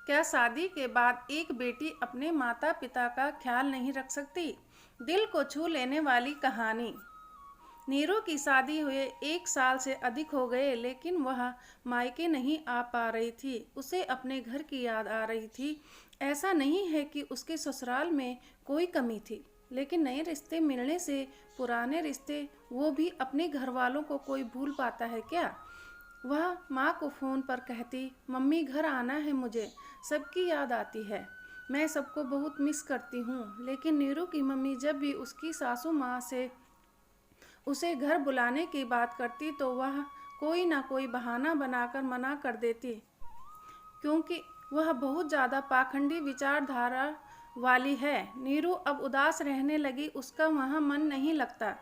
क्या शादी के बाद एक बेटी अपने माता पिता का ख्याल नहीं रख सकती? दिल को छू लेने वाली कहानी। नीरू की शादी हुए 1 साल से अधिक हो गए, लेकिन वह मायके नहीं आ पा रही थी। उसे अपने घर की याद आ रही थी। ऐसा नहीं है कि उसके ससुराल में कोई कमी थी, लेकिन नए रिश्ते मिलने से पुराने रिश्ते, वो भी अपने घर वालों को कोई भूल पाता है क्या? वह माँ को फ़ोन पर कहती, मम्मी घर आना है, मुझे सबकी याद आती है, मैं सबको बहुत मिस करती हूँ। लेकिन नीरू की मम्मी जब भी उसकी सासू माँ से उसे घर बुलाने की बात करती तो वह कोई ना कोई बहाना बनाकर मना कर देती, क्योंकि वह बहुत ज़्यादा पाखंडी विचारधारा वाली है। नीरू अब उदास रहने लगी, उसका वहाँ मन नहीं लगता।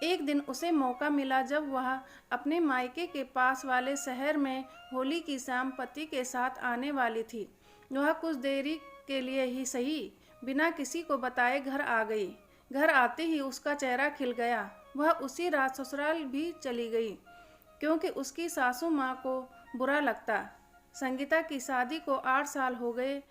एक दिन उसे मौका मिला जब वह अपने मायके के पास वाले शहर में होली की शाम पति के साथ आने वाली थी। वह कुछ देरी के लिए ही सही बिना किसी को बताए घर आ गई। घर आते ही उसका चेहरा खिल गया। वह उसी रात ससुराल भी चली गई, क्योंकि उसकी सासू माँ को बुरा लगता। संगीता की शादी को 8 साल हो गए।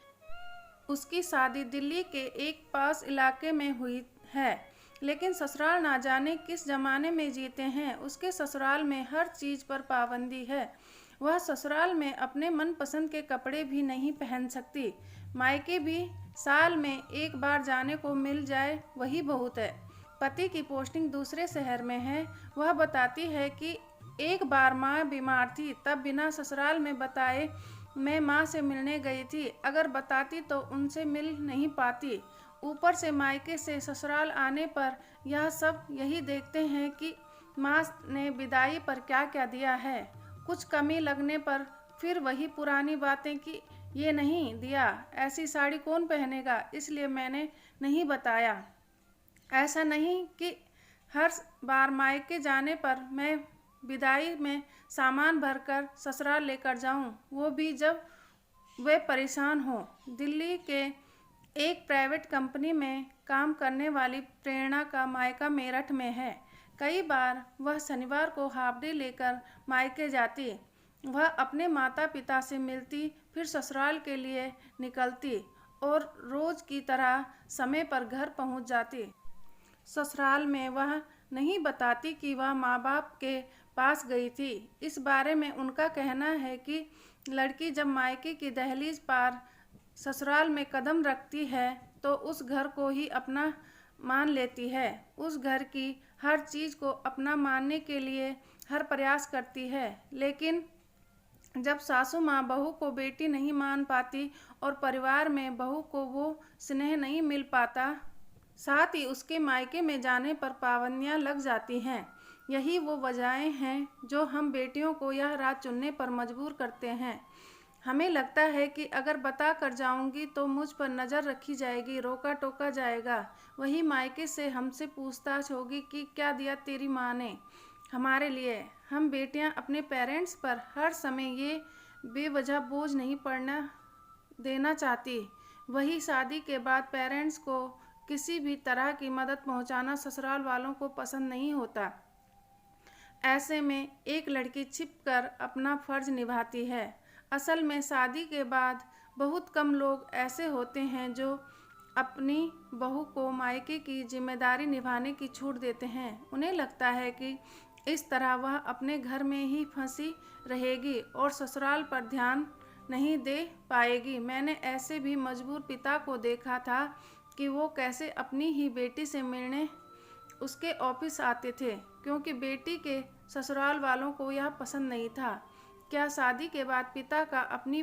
उसकी शादी दिल्ली के एक पास इलाके में हुई है, लेकिन ससुराल ना जाने किस जमाने में जीते हैं। उसके ससुराल में हर चीज़ पर पाबंदी है। वह ससुराल में अपने मनपसंद के कपड़े भी नहीं पहन सकती। मायके भी साल में 1 बार जाने को मिल जाए वही बहुत है। पति की पोस्टिंग दूसरे शहर में है। वह बताती है कि एक बार माँ बीमार थी, तब बिना ससुराल में बताए मैं माँ से मिलने गई थी। अगर बताती तो उनसे मिल नहीं पाती। ऊपर से मायके से ससुराल आने पर यह सब यही देखते हैं कि माँ ने विदाई पर क्या क्या दिया है। कुछ कमी लगने पर फिर वही पुरानी बातें कि ये नहीं दिया, ऐसी साड़ी कौन पहनेगा, इसलिए मैंने नहीं बताया। ऐसा नहीं कि हर बार मायके जाने पर मैं विदाई में सामान भरकर ससुराल लेकर जाऊं, वो भी जब वे परेशान हों। दिल्ली के एक प्राइवेट कंपनी में काम करने वाली प्रेरणा का मायका मेरठ में है। कई बार वह शनिवार को हाफ डे लेकर मायके जाती। वह अपने माता पिता से मिलती, फिर ससुराल के लिए निकलती और रोज की तरह समय पर घर पहुंच जाती। ससुराल में वह नहीं बताती कि वह माँ बाप के पास गई थी। इस बारे में उनका कहना है कि लड़की जब मायके की दहलीज पार ससुराल में कदम रखती है तो उस घर को ही अपना मान लेती है। उस घर की हर चीज़ को अपना मानने के लिए हर प्रयास करती है। लेकिन जब सासू माँ बहू को बेटी नहीं मान पाती और परिवार में बहू को वो स्नेह नहीं मिल पाता, साथ ही उसके मायके में जाने पर पाबंदियाँ लग जाती हैं। यही वो वजहें हैं जो हम बेटियों को यह राह चुनने पर मजबूर करते हैं। हमें लगता है कि अगर बता कर जाऊंगी तो मुझ पर नज़र रखी जाएगी, रोका टोका जाएगा। वही मायके से हमसे पूछताछ होगी कि क्या दिया तेरी माँ ने हमारे लिए। हम बेटियां अपने पेरेंट्स पर हर समय ये बेवजह बोझ नहीं पड़ना देना चाहती। वही शादी के बाद पेरेंट्स को किसी भी तरह की मदद पहुंचाना ससुराल वालों को पसंद नहीं होता। ऐसे में एक लड़की छिपकर अपना फर्ज निभाती है। असल में शादी के बाद बहुत कम लोग ऐसे होते हैं जो अपनी बहू को मायके की जिम्मेदारी निभाने की छूट देते हैं। उन्हें लगता है कि इस तरह वह अपने घर में ही फंसी रहेगी और ससुराल पर ध्यान नहीं दे पाएगी। मैंने ऐसे भी मजबूर पिता को देखा था कि वो कैसे अपनी ही बेटी से मिलने उसके ऑफिस आते थे, क्योंकि बेटी के ससुराल वालों को यह पसंद नहीं था। क्या शादी के बाद पिता का अपनी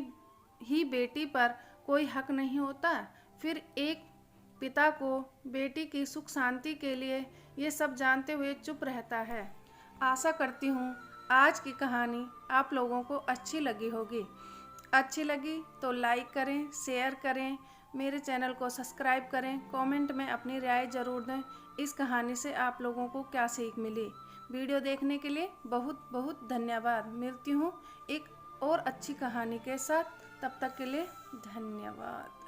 ही बेटी पर कोई हक नहीं होता? फिर एक पिता को बेटी की सुख शांति के लिए ये सब जानते हुए चुप रहता है। आशा करती हूँ आज की कहानी आप लोगों को अच्छी लगी होगी। अच्छी लगी तो लाइक करें, शेयर करें, मेरे चैनल को सब्सक्राइब करें, कमेंट में अपनी राय ज़रूर दें। इस कहानी से आप लोगों को क्या सीख मिली। वीडियो देखने के लिए बहुत बहुत धन्यवाद। मिलती हूँ एक और अच्छी कहानी के साथ, तब तक के लिए धन्यवाद।